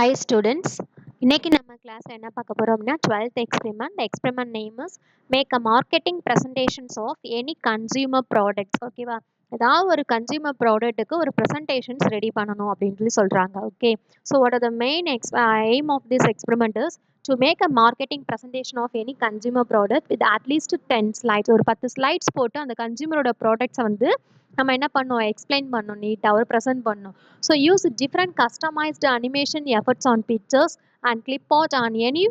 Hi students, இன்னைக்கு நம்ம கிளாஸ்ல என்ன பார்க்க போறோம் அப்படின்னா 12th experiment. The experiment name is make a marketing presentations of any consumer products. ஓகேவா? ஏதாவது ஒரு கன்சியூமர் ப்ராடக்ட்டுக்கு ஒரு ப்ரெசன்டேஷன்ஸ் ரெடி பண்ணணும் அப்படின்னு சொல்லி சொல்கிறாங்க. Okay, so what are the main aim of this experiment is to make a marketing presentation of any consumer product with at least 10 slides. ஒரு 10 slides போட்டு அந்த கன்சியூமரோட ப்ராடக்ட்ஸை வந்து நம்ம என்ன பண்ணோம், எக்ஸ்பிளைன் பண்ணணும், நீட்டாக ஒரு ப்ரெசென்ட் பண்ணணும். So use different customized animation efforts on pictures and clip art on any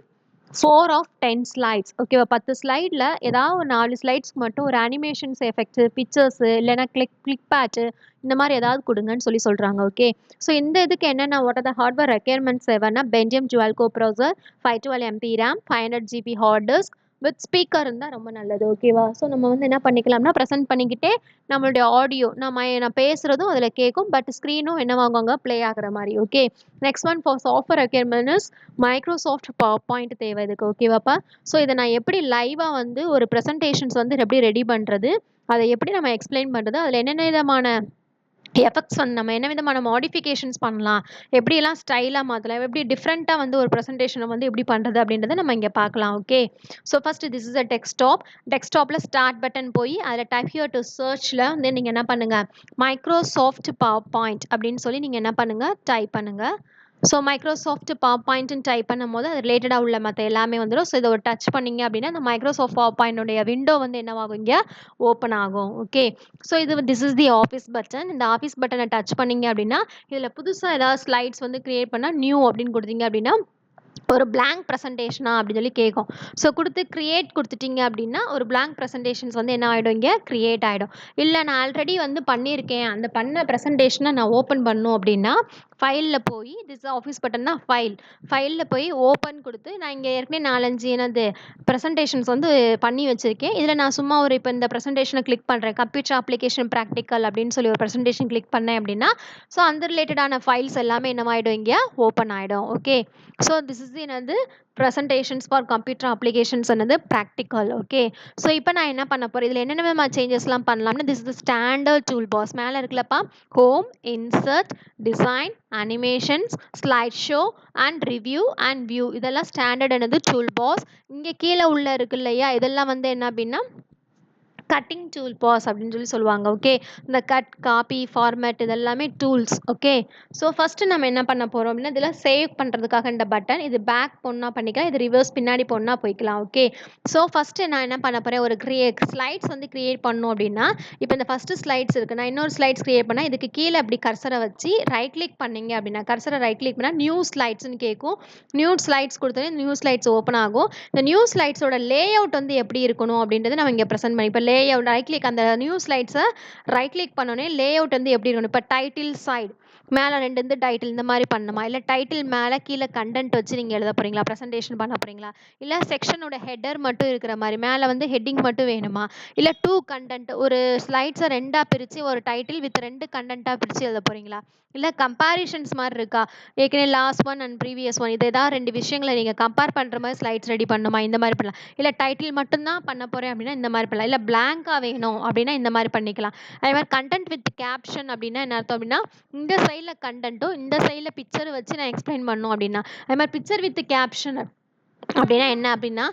4 of 10 slides. ஓகேவா? 10 ஸ்லைடில் ஏதாவது ஒரு 4 ஸ்லைட்ஸ்க்கு மட்டும் ஒரு அனிமேஷன்ஸ் எஃபெக்ட்ஸு, பிக்சர்ஸு, இல்லைனா கிளிக் பேட்டு இந்த மாதிரி ஏதாவது கொடுங்கன்னு சொல்கிறாங்க. ஓகே, ஸோ இந்த இதுக்கு என்னென்ன what are the hardware requirements எவனா Pentium dual core browser, 512 MB RAM, 500 GB hard disk with speaker இருந்தால் ரொம்ப நல்லது. ஓகேவா? ஸோ நம்ம வந்து என்ன பண்ணிக்கலாம்னா ப்ரெசென்ட் பண்ணிக்கிட்டே நம்மளுடைய ஆடியோ நான் பேசுகிறதும் அதில் கேட்கும், பட் ஸ்க்ரீனும் என்னவாங்குவாங்க, ப்ளே ஆகிற மாதிரி. Okay, next one for software requirement is Microsoft power point தேவை இதுக்கு. ஓகேவாப்பா? ஸோ இதை நான் எப்படி லைவாக வந்து ஒரு ப்ரெசன்டேஷன்ஸ் வந்து எப்படி ரெடி பண்ணுறது, அதை எப்படி நம்ம எக்ஸ்பிளைன் பண்ணுறது, அதில் என்னென்ன விதமான எஃபெக்ட்ஸ் வந்து நம்ம என்ன விதமான மாடிஃபிகேஷன்ஸ் பண்ணலாம், எப்படியெல்லாம் ஸ்டைலாக மாற்றலாம், எப்படி டிஃப்ரெண்ட்டாக வந்து ஒரு ப்ரெசன்டேஷனை வந்து எப்படி பண்ணுறது அப்படின்றத நம்ம இங்கே பார்க்கலாம். Okay, so first this is a டெஸ்க்டாப்பில் ஸ்டார்ட் பட்டன் போய் அதில் டைப் ஹியர் டு சர்ச்சில் வந்து நீங்கள் என்ன பண்ணுங்கள், மைக்ரோசாஃப்ட் பவர் பாயிண்ட் அப்படின்னு சொல்லி நீங்கள் என்ன பண்ணுங்கள், டைப் பண்ணுங்கள். ஸோ மைக்ரோசாஃப்ட் பவர் பாயிண்ட்னு டைப் பண்ணும் போது அது ரிலேட்டடாக உள்ள மற்ற எல்லாமே வந்துடும். ஸோ இதை ஒரு டச் பண்ணிங்க அப்படின்னா அந்த மைக்ரோசாஃப்ட் பவர் பாயிண்டோடைய விண்டோ வந்து என்னவாகும், இங்கே ஓப்பன் ஆகும். Okay, so this is the office button. இந்த ஆஃபீஸ் பட்டனை டச் பண்ணிங்க அப்படின்னா இதில் புதுசாக ஏதாவது ஸ்லைட்ஸ் வந்து க்ரியேட் பண்ணால் நியூ அப்படின்னு கொடுத்தீங்க அப்படின்னா ஒரு பிளாங்க் ப்ரெசன்டேஷனா அப்படின்னு சொல்லி கேட்கும். ஸோ கொடுத்துட்டீங்க அப்படின்னா ஒரு பிளாங்க் ப்ரெசன்டேஷன்ஸ் வந்து என்ன ஆகிடும், இங்கே க்ரியேட் ஆகிடும். இல்லை நான் ஆல்ரெடி வந்து பண்ணியிருக்கேன், அந்த பண்ண ப்ரெசன்டேஷனை நான் ஓப்பன் பண்ணும் அப்படின்னா ஃபைலில் போய் திஸ் ஆஃபீஸ் பட்டன் தான் ஃபைலில் போய் ஓப்பன் கொடுத்து நான் இங்கே ஏற்கனவே 4-5 எனது ப்ரெசன்டேஷன்ஸ் வந்து பண்ணி வச்சுருக்கேன். இதில் நான் சும்மா ஒரு இப்போ இந்த ப்ரெசன்டேஷனை கிளிக் பண்ணுறேன், கம்ப்யூட்டர் அப்ளிகேஷன் ப்ராக்டிக்கல் அப்படின்னு சொல்லி ஒரு ப்ரெசன்டேஷன் கிளிக் பண்ணேன் அப்படின்னா ஸோ அந்த ரிலேட்டடான ஃபைல்ஸ் எல்லாமே என்னவாயிடும், இங்கே ஓப்பன் ஆகிடும். ஓகே, ஸோ திஸ் இஸ் என்னது ப்ரெசன்டேஷன்ஸ் ஃபார் கம்ப்யூட்டர் அப்ளிகேஷன்ஸ் என்னது ப்ராக்டிக்கல். ஓகே, ஸோ இப்போ நான் என்ன பண்ண போகிறேன், இதில் என்னென்ன விதமாக சேஞ்சஸ்லாம் பண்ணலாம்னா this is standard tool box மேலே இருக்குல்லப்பா, home, insert, design, animations, slide show and review and view, இதெல்லாம் ஸ்டாண்டர்ட் என்னது டூல் பாக்ஸ். இங்கே கீழே உள்ள இருக்கு இல்லையா, இதெல்லாம் வந்து என்ன அப்படின்னா கட்டிங் டூல் பாஸ் அப்படின்னு சொல்லி சொல்லுவாங்க. ஓகே, இந்த கட், காப்பி, ஃபார்மேட் இதெல்லாமே டூல்ஸ். ஓகே, ஸோ ஃபஸ்ட்டு நம்ம என்ன பண்ண போகிறோம் அப்படின்னா இதில் சேவ் பண்ணுறதுக்காக இந்த பட்டன், இது பேக் பொண்ணாக பண்ணிக்கலாம், இது ரிவர்ஸ் பின்னாடி பொண்ணாக போய்க்கலாம். ஓகே, ஸோ ஃபஸ்ட்டு நான் என்ன பண்ண போகிறேன், ஒரு ஸ்லைட்ஸ் வந்து க்ரியேட் பண்ணணும் அப்படின்னா இப்போ இந்த ஃபஸ்ட்டு ஸ்லைட்ஸ் இருக்குது, நான் இன்னொரு ஸ்லைட்ஸ் க்ரியேட் பண்ணால் இதுக்கு கீழே அப்படி கர்சரை வச்சு ரைட் கிளிக் பண்ணிங்க அப்படின்னா கர்சரை ரைட் கிளிக் பண்ணால் நியூ ஸ்லைட்ஸ்னு கேட்கும். நியூ ஸ்லைட்ஸ் கொடுத்தோன்னே நியூ ஸ்லைட்ஸ் ஓப்பன் ஆகும். இந்த நியூ ஸ்லைட்ஸோட லே அவுட் வந்து எப்படி இருக்கணும் அப்படின்றத நம்ம இங்கே ப்ரெசென்ட் பண்ணி இப்போ லேஅவுட் ரைட் கிளிக் அந்த நியூ ஸ்லைட்ஸை ரைட் கிளிக் பண்ணோன்னே லேஅவுட் வந்து எப்படி இருக்கணும், இப்போ டைட்டில் சைடு மேலே 2 வந்து டைட்டில் இந்த மாதிரி பண்ணணுமா, இல்லை டைட்டில் மேலே கீழே கண்டென்ட் வச்சு நீங்கள் எழுத போகிறீங்களா, ப்ரெசன்டேஷன் பண்ண போகிறீங்களா, இல்லை செக்ஷனோட ஹெட்டர் மட்டும் இருக்கிற மாதிரி மேலே வந்து ஹெட்டிங் மட்டும் வேணுமா, இல்லை 2 கண்டென்ட் ஒரு ஸ்லைட்ஸை 2ஆக பிரித்து ஒரு டைட்டில் வித் 2 கண்டென்ட்டாக பிரித்து எழுத போகிறீங்களா, இல்லை கம்பேரிஷன்ஸ் மாதிரி இருக்கா, ஏற்கனவே last one and previous one இது ஏதாவது 2 விஷயங்களை நீங்கள் கம்பேர் பண்ணுற மாதிரி ஸ்லைட்ஸ் ரெடி பண்ணணுமா, இந்த மாதிரி பண்ணலாம். இல்லை டைட்டில் மட்டும்தான் பண்ண போகிறேன் அப்படின்னா இந்த மாதிரி பண்ணலாம். இல்லை பிளாங்காக வேணும் அப்படின்னா இந்த மாதிரி பண்ணிக்கலாம். அதே மாதிரி கண்டென்ட் வித் கேப்ஷன் அப்படின்னா என்ன அர்த்தம் அப்படின்னா இந்த சைடில் கண்டென்ட்டும் இந்த சைடில் பிக்சர் வச்சு நான் எக்ஸ்பிளைன் பண்ணணும் அப்படின்னா அதே மாதிரி பிக்சர் வித் கேப்ஷன் அப்படின்னா என்ன அப்படின்னா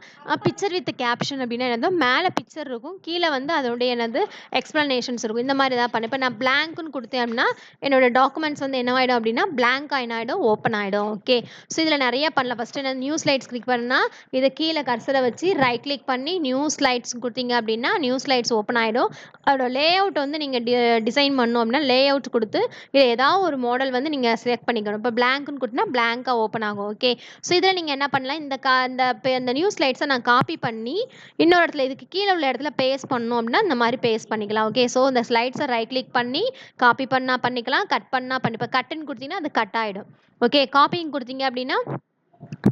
பிக்சர் வித் கேப்ஷன் அப்படின்னா என்னதோ மேலே பிக்சர் இருக்கும், கீழே வந்து அதோடைய என்னது எக்ஸ்ப்ளனேஷன்ஸ் இருக்கும். இந்த மாதிரி தான் பண்ணேன். இப்போ நான் பிளாங்க்னு கொடுத்தேன் அப்படின்னா என்னோட டாக்குமெண்ட்ஸ் வந்து என்னவாயிடும் அப்படின்னா பிளாங்க் ஆகிடும், ஓப்பன் ஆகிடும். ஓகே, ஸோ இதில் நிறைய பண்ணலாம். ஃபஸ்ட்டு என்ன நியூ ஸ்லைட்ஸ் கிளிக் பண்ணால் இதை கீழே கர்சரை வச்சு ரைட் கிளிக் பண்ணி நியூ ஸ்லைட்ஸ் கொடுத்தீங்க அப்படின்னா நியூ ஸ்லைட்ஸ் ஓப்பன் ஆகிடும். அதோட லே அவுட் வந்து நீங்கள் டிசைன் பண்ணணும் அப்படின்னா லே அவுட் கொடுத்து இதில் ஏதாவது ஒரு மாடல் வந்து நீங்கள் செலக்ட் பண்ணிக்கணும். இப்போ பிளாங்க்னு கொடுத்தா பிளாங்காக ஓப்பன் ஆகும். ஓகே, ஸோ இதில் நீங்கள் என்ன பண்ணலாம், இந்த நியூ ஸ்லைட்ஸை நான் காப்பி பண்ணி இன்னொரு இடத்துல இதுக்கு கீழே உள்ள இடத்துல பேஸ்ட் பண்ணணும் அப்படின்னா இந்த மாதிரி பேஸ்ட் பண்ணிக்கலாம். ஓகே, ஸோ இந்த ஸ்லைட்ஸை ரைட் கிளிக் பண்ணி காப்பி பண்ணால் பண்ணிக்கலாம், கட் பண்ணால் பண்ணிப்பேன். கட்டுன்னு கொடுத்தீங்கன்னா அது கட் ஆகிடும். ஓகே, காப்பிங் கொடுத்தீங்க அப்படின்னா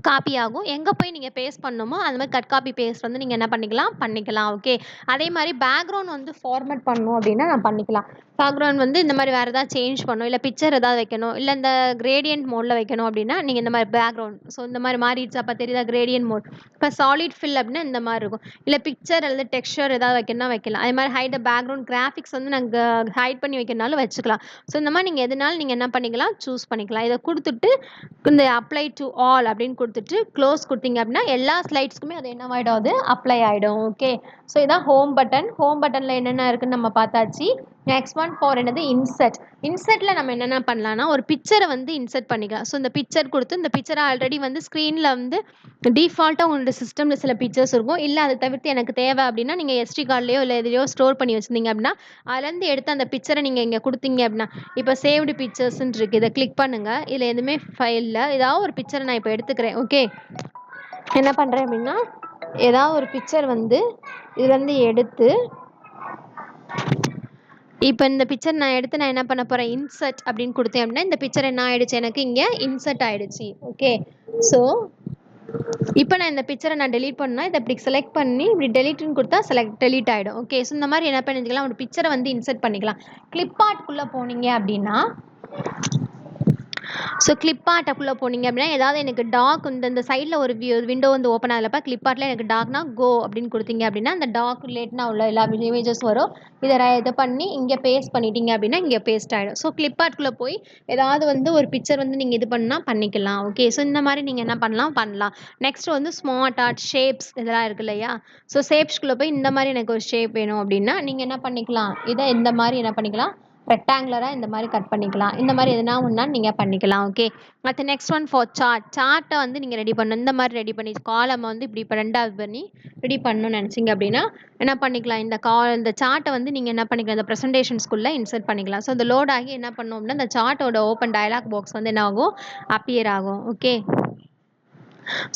காப்பி ஆகும். எங்க போய் நீங்க பேஸ்ட் பண்ணணுமோ, அந்த மாரி கட் காப்பி பேஸ்ட் வந்து நீங்க என்ன பண்ணிக்கலாம். ஓகே. அதே மாரி பேக்கிரவுண்ட் வந்து ஃபார்மேட் பண்ணணும் அப்டின்னா நான் பண்ணிக்கலாம். பேக்கிரவுண்ட் வந்து இந்த மாரி வேற ஏதாவது சேஞ்ச் பண்ணணும், இல்ல பிக்சர் ஏதாவது வைக்கணும், இல்ல இந்த கிரேடியன்ட் மோட்ல வைக்கணும் அப்டின்னா, நீங்க இந்த மாரி பேக்கிரவுண்ட் இந்த மாரி மாறிடுச்சு அப்ப தெரியுதா கிரேடியன்ட் மோட். இப்ப சாலிட் ஃபில் அப்டின்னா இந்த மாரி இருக்கும். இல்ல பிக்சர் அல்லது டெக்ஸ்சர் ஏதாவது வைக்கணும்னா வைக்கலாம். அதே மாரி ஹைட் த பேக்கிரவுண்ட் கிராபிக்ஸ் வந்து நாங்க ஹைட் பண்ணி வைக்கணும்னாலும் வச்சுக்கலாம். இந்த மாரி நீங்க எதுனாலும் நீங்க என்ன பண்ணிக்கலாம், சூஸ் பண்ணிக்கலாம். இத குடுத்துட்டு இந்த அப்ளை டு ஆல் அப்படின்னு கொடுத்துட்டு க்ளோஸ் கொடுத்தீங்க அப்படின்னா எல்லா ஸ்லைட்ஸ்க்குமே அது என்னவாயிடும், அது அப்ளை ஆகிடும். ஓகே. ஸோ இதான் ஹோம் பட்டன். ஹோம் பட்டனில் என்னென்ன இருக்குன்னு நம்ம பார்த்தாச்சு. நெக்ஸ்ட் ஒன் ஃபார் என்னது இன்சர்ட். இன்சர்ட்டில் நம்ம என்னென்ன பண்ணலாம்னா ஒரு பிக்சரை வந்து இன்சர்ட் பண்ணிக்கலாம். ஸோ இந்த பிக்சர் கொடுத்து இந்த பிக்சரை ஆல்ரெடி வந்து ஸ்க்ரீனில் வந்து டிஃபால்ட்டாக உங்களோட சிஸ்டமில் சில பிக்சர்ஸ் இருக்கும். இல்லை அதை தவிர்த்து எனக்கு தேவை அப்படின்னா நீங்கள் எஸ்டி கார்ட்லேயோ இல்லை எதுலையோ ஸ்டோர் பண்ணி வச்சுருந்தீங்க அப்படின்னா அதுலேருந்து எடுத்து அந்த பிக்சரை நீங்கள் இங்கே கொடுத்தீங்க அப்படின்னா இப்போ சேவ்டு பிக்சர்ஸ்ன்னு இருக்குது, இதை கிளிக் பண்ணுங்கள். இதில் எதுவுமே ஃபைலில் ஏதாவது ஒரு பிக்சரை நான் இப்போ எடுத்துக்கிறேன். ஓகே. என்ன பண்ணுறேன் அப்படின்னா ஏதாவது ஒரு பிக்சர் வந்து இதுலேருந்து எடுத்து இப்போ இந்த பிக்சர் நான் எடுத்து நான் என்ன பண்ண போகிறேன், இன்சர்ட் அப்படின்னு கொடுத்தேன் அப்படின்னா இந்த பிக்சர் என்ன ஆயிடுச்சு, எனக்கு இங்கே இன்சர்ட் ஆயிடுச்சு. ஓகே. ஸோ இப்போ நான் இந்த பிக்சரை நான் டெலீட் பண்ணால் இதை இப்படி செலக்ட் பண்ணி இப்படி டெலீட்னு கொடுத்தா டெலீட் ஆகிடும். ஓகே. ஸோ இந்த மாதிரி என்ன பண்ணிக்கலாம், ஒரு பிக்சரை வந்து இன்சர்ட் பண்ணிக்கலாம். கிளிப் ஆர்ட்குள்ளே போனீங்க அப்படின்னா ஸோ கிளிப் ஆர்ட்டுக்குள்ளே போனீங்க அப்படின்னா ஏதாவது எனக்கு டாக் இந்த சைடில் ஒரு விண்டோ வந்து ஓப்பன் ஆகலப்பா கிளிப் ஆர்ட்டில் எனக்கு டாக்னா கோ அப்படின்னு கொடுத்தீங்க அப்படின்னா அந்த டாக் ரிலேட்னா உள்ள எல்லா இமேஜஸ் வரும். இதை பண்ணி இங்கே பேஸ்ட் பண்ணிட்டீங்க அப்படின்னா இங்கே பேஸ்ட் ஆகிடும். ஸோ கிளிப் ஆர்ட்குள்ளே போய் ஏதாவது வந்து ஒரு பிக்சர் வந்து நீங்கள் இது பண்ணால் பண்ணிக்கலாம். ஓகே. ஸோ இந்த மாதிரி நீங்கள் என்ன பண்ணலாம். நெக்ஸ்ட் வந்து ஸ்மார்ட் ஆர்ட் ஷேப்ஸ் இதெல்லாம் இருக்கு இல்லையா. ஸோ ஷேப்ஸ்குள்ளே போய் இந்த மாதிரி எனக்கு ஒரு ஷேப் வேணும் அப்படின்னா நீங்கள் என்ன பண்ணிக்கலாம், இதை இந்த மாதிரி என்ன பண்ணிக்கலாம், ரெக்டாங்குலராக இந்த மாதிரி கட் பண்ணிக்கலாம். இந்த மாதிரி எதுனா ஒன்றா நீங்கள் பண்ணிக்கலாம். ஓகே. அடுத்து நெக்ஸ்ட் ஒன் ஃபார் சார்ட்டை வந்து நீங்கள் ரெடி பண்ணணும். இந்த மாதிரி ரெடி பண்ணி காலம் வந்து இப்படி இப்போ ரெண்டாவது பண்ணி ரெடி பண்ணணும்னு நினச்சிங்க அப்படின்னா என்ன பண்ணிக்கலாம், இந்த சார்ட்டை வந்து நீங்கள் என்ன பண்ணிக்கலாம், இந்த ப்ரெசன்டேஷன்ஸ்குள்ளே இன்சர்ட் பண்ணிக்கலாம். ஸோ இந்த லோட் ஆகி என்ன பண்ணோம் அப்படின்னா இந்த சார்ட்டோட ஓப்பன் டயலாக் பாக்ஸ் வந்து என்ன ஆகும், அப்பியர் ஆகும். ஓகே.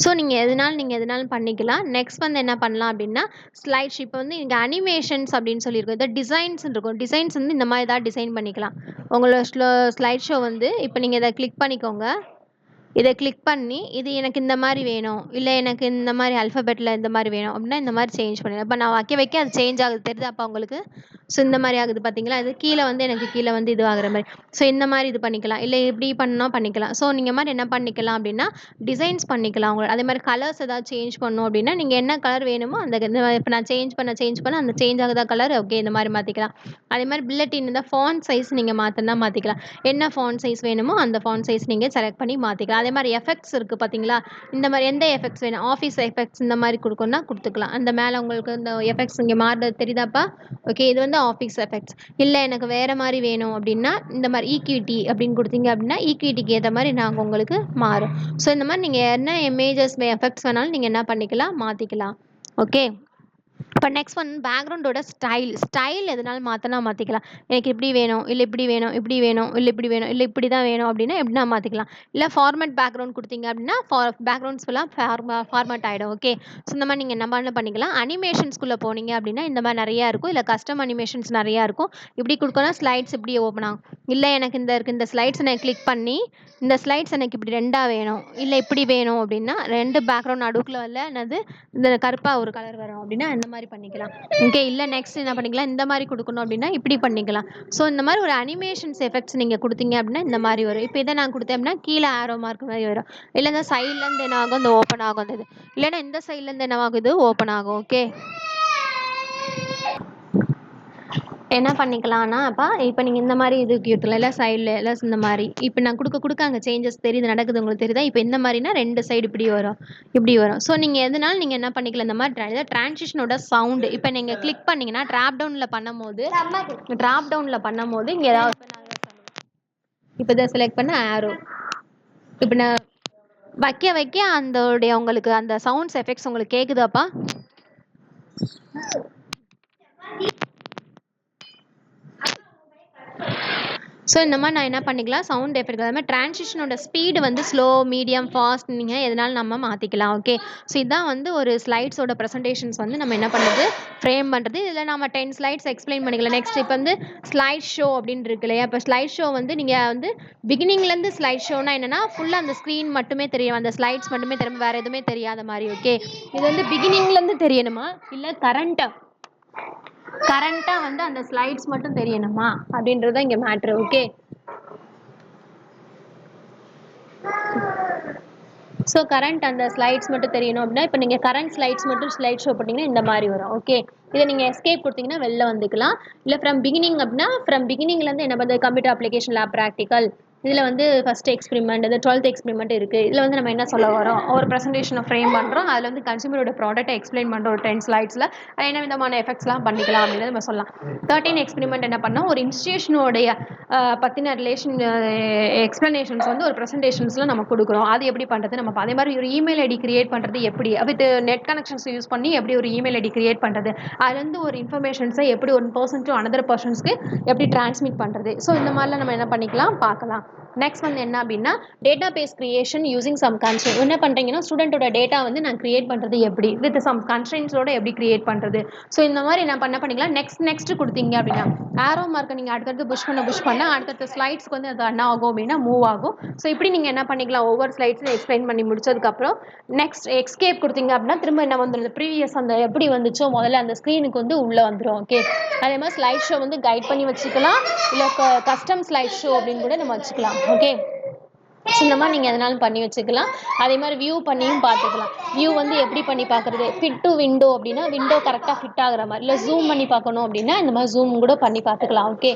ஸோ நீங்கள் எதுனாலும் பண்ணிக்கலாம். நெக்ஸ்ட் வந்து என்ன பண்ணலாம் அப்படின்னா ஸ்லைட்ஸ். இப்போ வந்து இங்கே அனிமேஷன்ஸ் அப்படின்னு சொல்லியிருக்கோம். இதை டிசைன்ஸ் இருக்கும். டிசைன்ஸ் வந்து இந்த மாதிரி தான் டிசைன் பண்ணிக்கலாம். உங்களோட ஸ்லைட் ஷோ வந்து இப்போ நீங்கள் இதை கிளிக் பண்ணிக்கோங்க. இதை கிளிக் பண்ணி இது எனக்கு இந்த மாதிரி வேணும், இல்லை எனக்கு இந்த மாதிரி அல்ஃபபெட்டில் இந்த மாதிரி வேணும் அப்படின்னா இந்த மாதிரி சேஞ்ச் பண்ணிடுவேன். இப்போ நான் வைக்க அது சேஞ்ச் ஆகுது தெரியுது அப்போ உங்களுக்கு. ஸோ இந்த மாதிரி ஆகுது பார்த்தீங்களா. இது எனக்கு கீழே வந்து இது ஆகுற மாதிரி. ஸோ இந்த மாதிரி இது பண்ணிக்கலாம், இல்லை இப்படி பண்ணால் பண்ணிக்கலாம். ஸோ நீங்கள் மாதிரி என்ன பண்ணிக்கலாம் அப்படின்னா டிசைன்ஸ் பண்ணிக்கலாம். உங்களை அதே மாதிரி கலர்ஸ் ஏதாவது சேஞ்ச் பண்ணணும் அப்படின்னா நீங்கள் என்ன கலர் வேணுமோ அந்த இப்போ நான் சேஞ்ச் பண்ண அந்த சேஞ்ச் ஆகுதா கலர், ஓகே இந்த மாதிரி மாற்றிக்கலாம். அதே மாதிரி பில்லட்டின் இந்த ஃபாண்ட் சைஸ் நீங்கள் மாற்றினா மாற்றிக்கலாம். என்ன ஃபாண்ட் சைஸ் வேணுமோ அந்த ஃபாண்ட் சைஸ் நீங்கள் செலக்ட் பண்ணி மாற்றிக்கலாம். அதே மாதிரி எஃபெக்ட்ஸ் இருக்குது பார்த்தீங்களா. இந்த மாதிரி எந்த எஃபெக்ட்ஸ் வேணும், ஆஃபீஸ் எஃபெக்ட்ஸ் இந்த மாதிரி கொடுக்கணும்னா கொடுத்துக்கலாம். அந்த மேலே உங்களுக்கு இந்த எஃபெக்ட்ஸ் இங்கே மாறுறது தெரியுதாப்பா. ஓகே. இது வந்து ஆஃபீஸ் எஃபெக்ட்ஸ். இல்லை எனக்கு வேறு மாதிரி வேணும் அப்படின்னா இந்த மாதிரி ஈக்விட்டி அப்படின்னு கொடுத்தீங்க அப்படின்னா ஈக்விட்டிக்கு ஏற்ற மாதிரி நாங்கள் உங்களுக்கு மாறும். ஸோ இந்த மாதிரி நீங்கள் என்ன இமேஜஸ் எஃபெக்ட்ஸ் வேணாலும் நீங்கள் என்ன பண்ணிக்கலாம், மாற்றிக்கலாம். ஓகே. இப்போ நெக்ஸ்ட் ஒன் பேக்ரவுண்டோட ஸ்டைல் எதனாலும் மாற்றிக்கலாம். எனக்கு இப்படி வேணும், இல்லை இப்படி வேணும், இப்படி வேணும், இல்லை இப்படி வேணும், இல்லை இப்படி தான் வேணும் அப்படின்னா எப்படின்னா மாற்றிக்கலாம். இல்லை ஃபார்மேட் பேக்ரவுண்ட் கொடுத்தீங்க அப்படின்னா பேக்ரவுண்ட்ஸ் ஃபுல்லாக ஃபார்மேட் ஆகிடும். ஓகே. ஸோ இந்த மாதிரி நீங்கள் என்ன பண்ணிக்கலாம். அனிமேஷன்ஸ்குள்ளே போனீங்க அப்படின்னா இந்த மாதிரி நிறையா இருக்கும். இல்லை கஸ்டம் அனிமேஷன்ஸ் நிறையா இருக்கும். இப்படி கொடுக்கணும் ஸ்லைட்ஸ் இப்படி ஓப்பன் ஆகும். இல்லை எனக்கு இந்த ஸ்லைட்ஸ் நான் கிளிக் பண்ணி இந்த ஸ்லைட்ஸ் எனக்கு இப்படி ரெண்டாக வேணும், இல்லை இப்படி வேணும் அப்படின்னா ரெண்டு பேக்ரவுண்ட் நடுக்கில் வரல என்னது இந்த கருப்பாக ஒரு கலர் வரும் அப்படின்னா இந்த மாதிரி பண்ணிக்கலாம். ஓகே. இல்லை நெக்ஸ்ட் என்ன பண்ணிக்கலாம், இந்த மாதிரி கொடுக்கணும் அப்படின்னா இப்படி பண்ணிக்கலாம். ஸோ இந்த மாதிரி ஒரு அனிமேஷன்ஸ் எஃபெக்ட்ஸ் நீங்கள் கொடுத்தீங்க அப்படின்னா இந்த மாதிரி வரும். இப்போ இதை நான் கொடுத்தேன் அப்படின்னா கீழே ஆரோ மார்க் மாதிரி வரும். இல்லை இந்த சைட்லேருந்து என்ன ஆகும், இந்த ஓப்பன் ஆகும். இது இல்லைன்னா இந்த சைட்லேருந்து என்ன ஆகுது, ஓப்பன் ஆகும். ஓகே. என்ன பண்ணிக்கலாம்னா இப்போ நீங்கள் இந்த மாதிரி இது கொடுத்துலாம், இல்லை சைடில் இல்லை இந்த மாதிரி இப்போ நான் கொடுக்க அங்கே சேஞ்சஸ் தெரியுது நடக்குது உங்களுக்கு தெரியுதா. இப்போ இந்த மாதிரினா ரெண்டு சைடு இப்படி வரும். ஸோ நீங்கள் எதனாலும் நீங்கள் என்ன பண்ணிக்கலாம், இந்த மாதிரி டிரான்சிஷனோட சவுண்டு இப்போ நீங்கள் கிளிக் பண்ணிங்கன்னா ட்ராப் டவுனில் பண்ணும்போது இங்கே ஏதாவது இப்போ இதை செலக்ட் பண்ண ஆரோ இப்போ நான் வைக்க அதோடைய உங்களுக்கு அந்த சவுண்ட்ஸ் எஃபெக்ட்ஸ் உங்களுக்கு கேட்குதாப்பா. ஸோ இந்த மாதிரி நான் என்ன பண்ணிக்கலாம் சவுண்ட் எஃபெக்ட் அது மாதிரி டிரான்சிஷனோட ஸ்பீடு வந்து ஸ்லோ மீடியம் ஃபாஸ்ட் நீங்கள் எதனாலும் நம்ம மாற்றிக்கலாம் ஓகே ஸோ இதான் வந்து ஒரு ஸ்லைட்ஸோட ப்ரெசன்டேஷன்ஸ் வந்து நம்ம என்ன பண்ணுறது ஃப்ரேம் பண்ணுறது இதில் நம்ம 10 ஸ்லைட்ஸ் எக்ஸ்பிளைன் பண்ணிக்கலாம் நெக்ஸ்ட் இப்போ வந்து ஸ்லைட் ஷோ அப்படின்னு இருக்கு இல்லையா இப்போ ஸ்லைட் ஷோ வந்து நீங்கள் வந்து பிகினிங்லேருந்து ஸ்லைட் ஷோனா என்னென்னா ஃபுல்லாக அந்த ஸ்க்ரீன் மட்டுமே தெரியும் அந்த ஸ்லைட்ஸ் மட்டுமே தெரியும் வேறு எதுவுமே தெரியாத மாதிரி ஓகே இது வந்து பிகினிங்லேருந்து தெரியணுமா இல்லை கரண்ட்டாக வந்து அந்த ஸ்லைட்ஸ் மட்டும் தெரியணுமா அப்படின்றது இங்கே மேட்ரு ஓகே ஸோ கரண்ட் அந்த ஸ்லைட்ஸ் மட்டும் தெரியணும் அப்படின்னா இப்போ நீங்கள் கரண்ட் ஸ்லைட்ஸ் மட்டும் ஸ்லைட் ஷோ பண்ணிங்கன்னா இந்த மாதிரி வரும் ஓகே இதை நீங்கள் எஸ்கேப் கொடுத்தீங்கன்னா வெளில வந்துக்கலாம் இல்லை ஃப்ரம் பிகினிங் அப்படின்னா ஃப்ரம் பிகினிங்லேருந்து என்ன பண்ணுறது கம்ப்யூட்டர் அப்ளிகேஷன் லேப் ப்ராக்டிக்கல் இதில் வந்து ஃபஸ்ட் எக்ஸ்பெரிமெண்ட் இது 12th எக்ஸ்பெரிமெண்ட் இருக்குது இதில் வந்து நம்ம என்ன சொல்ல வரோம் ஒரு ப்ரெசன்டேஷனை ஃப்ரேம் பண்ணுறோம் அதில் வந்து கன்சியூமரோட ப்ராடக்ட்டை எக்ஸ்பிளைன் பண்ணுறோம் ஒரு 10 ஸ்லைட்ஸில் என்ன விதமான எஃபெக்ட்ஸ்லாம் பண்ணிக்கலாம் அப்படின்னு நம்ம சொல்லலாம் 13 எக்ஸ்பெரிமெண்ட் என்ன பண்ணோம் ஒரு இன்ஸ்டியூஷனோடைய பற்றின ரிலேஷன் எக்ஸ்ப்ளனேஷன்ஸ் வந்து ஒரு ப்ரெசன்டேஷன்ஸில் நம்ம கொடுக்குறோம் அது எப்படி பண்ணுறது நம்ம அதே மாதிரி ஒரு இமெயில் ஐடி கிரியேட் பண்ணுறது எப்படி வித் நெட் கனெக்ஷன்ஸ் யூஸ் பண்ணி எப்படி ஒரு இமெயில் ஐடி கிரியேட் பண்ணுறது அதுலேருந்து ஒரு இன்ஃபர்மேஷன்ஸை எப்படி ஒரு பர்சன் டு அனதர் பர்சன்ஸ்க்கு எப்படி டிரான்ஸ்மிட் பண்ணுறது ஸோ இந்த மாதிரிலாம் நம்ம என்ன பண்ணிக்கலாம் பார்க்கலாம் நெக்ஸ்ட் வந்து என்ன அப்படின்னா database creation using some constraint என்ன பண்ணுறீங்கன்னா ஸ்டூடெண்ட்டோட டேட்டா வந்து நான் கிரியேட் பண்ணுறது எப்படி வித் சம் கன்ஸ்ட்ரெயின்ஸோட எப்படி கிரியேட் பண்ணுறது ஸோ இந்த மாதிரி என்ன பண்ணிக்கலாம் நெக்ஸ்ட் கொடுத்தீங்க அப்படின்னா ஆரோ மார்க்கை நீங்கள் அடுத்தடுத்து புஷ் பண்ண அடுத்தடுத்த ஸ்லைட்ஸ்க்கு வந்து அது என்ன ஆகும் அப்படின்னா மூவ் ஆகும் ஸோ இப்படி நீங்கள் என்ன பண்ணிக்கலாம் ஒவ்வொரு ஸ்லைட்ஸும் எக்ஸ்பிளைன் பண்ணி முடிச்சதுக்கப்புறம் நெக்ஸ்ட் எஸ்கேப் கொடுத்தீங்க அப்படின்னா திரும்ப என்ன வந்துடுது ப்ரீவியஸ் அந்த எப்படி வந்துச்சோ முதல்ல அந்த ஸ்க்ரீனுக்கு வந்து உள்ளே வந்துடும் ஓகே அதே மாதிரி ஸ்லைட் ஷோ வந்து கைட் பண்ணி வச்சுக்கலாம் இல்லை கஸ்டம் ஸ்லைட் ஷோ அப்படின்னு கூட நம்ம வச்சுக்கலாம் ஓகே ஸோ இந்த மாதிரி நீங்கள் எதனாலும் பண்ணி வச்சுக்கலாம் அதே மாதிரி வியூ பண்ணியும் பார்த்துக்கலாம் வியூ வந்து எப்படி பண்ணி பார்க்குறது ஃபிட் டு விண்டோ அப்படின்னா விண்டோ கரெக்டாக ஃபிட் ஆகிற மாதிரி இல்லை ஜூம் பண்ணி பார்க்கணும் அப்படின்னா இந்த மாதிரி ஜூம் கூட பண்ணி பார்த்துக்கலாம் ஓகே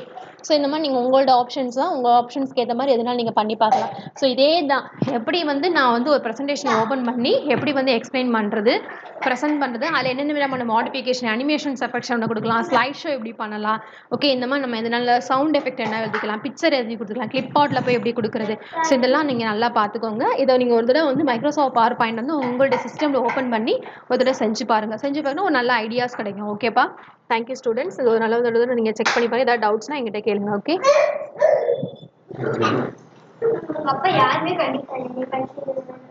ஸோ இந்த மாதிரி நீங்கள் உங்களோட ஆப்ஷன்ஸ் தான் உங்கள் ஆப்ஷன்ஸ்க்கு ஏற்ற மாதிரி எதனாலும் நீங்கள் பண்ணி பார்க்கலாம் ஸோ இதே தான் எப்படி வந்து நான் வந்து ஒரு ப்ரெசன்டேஷன் ஓப்பன் பண்ணி எப்படி வந்து எக்ஸ்பிளைன் பண்ணுறது ப்ரெசென்ட் பண்ணுறது அதில் என்னென்ன விதமான மாடிஃபிகேஷன் அனிமேஷன்ஸ் எஃபெக்ட்ஸ் ஒன்று கொடுக்கலாம் ஸ்லைட் ஷோ எப்படி பண்ணலாம் ஓகே இந்த மாதிரி நம்ம எதனால சவுண்ட் எஃபெக்ட் என்ன எழுதிக்கலாம் பிக்சர் எழுதி கொடுத்துக்கலாம் கிளிப் ஆர்ட்டில் போய் எப்படி கொடுக்குறது ஸோ இதெல்லாம் நீங்கள் நல்லா பார்த்துக்கோங்க இதை நீங்கள் ஒரு தடவை வந்து மைக்ரோசாஃப்ட் பவர் பாயிண்ட் வந்து உங்களோட சிஸ்டமில் ஓப்பன் பண்ணி ஒரு தடவை செஞ்சு பாருங்கள் ஒரு நல்ல ஐடியாஸ் கிடைக்கும் ஓகேப்பா தேங்க்யூ ஸ்டூடெண்ட்ஸ் இது ஒரு நல்ல தடவை நீங்கள் செக் பண்ணி பாருங்கள் ஏதாவது டவுட்ஸ்னால் எங்கிட்ட கேளுங்க ஓகே அப்போ யாருமே கண்டிப்பாக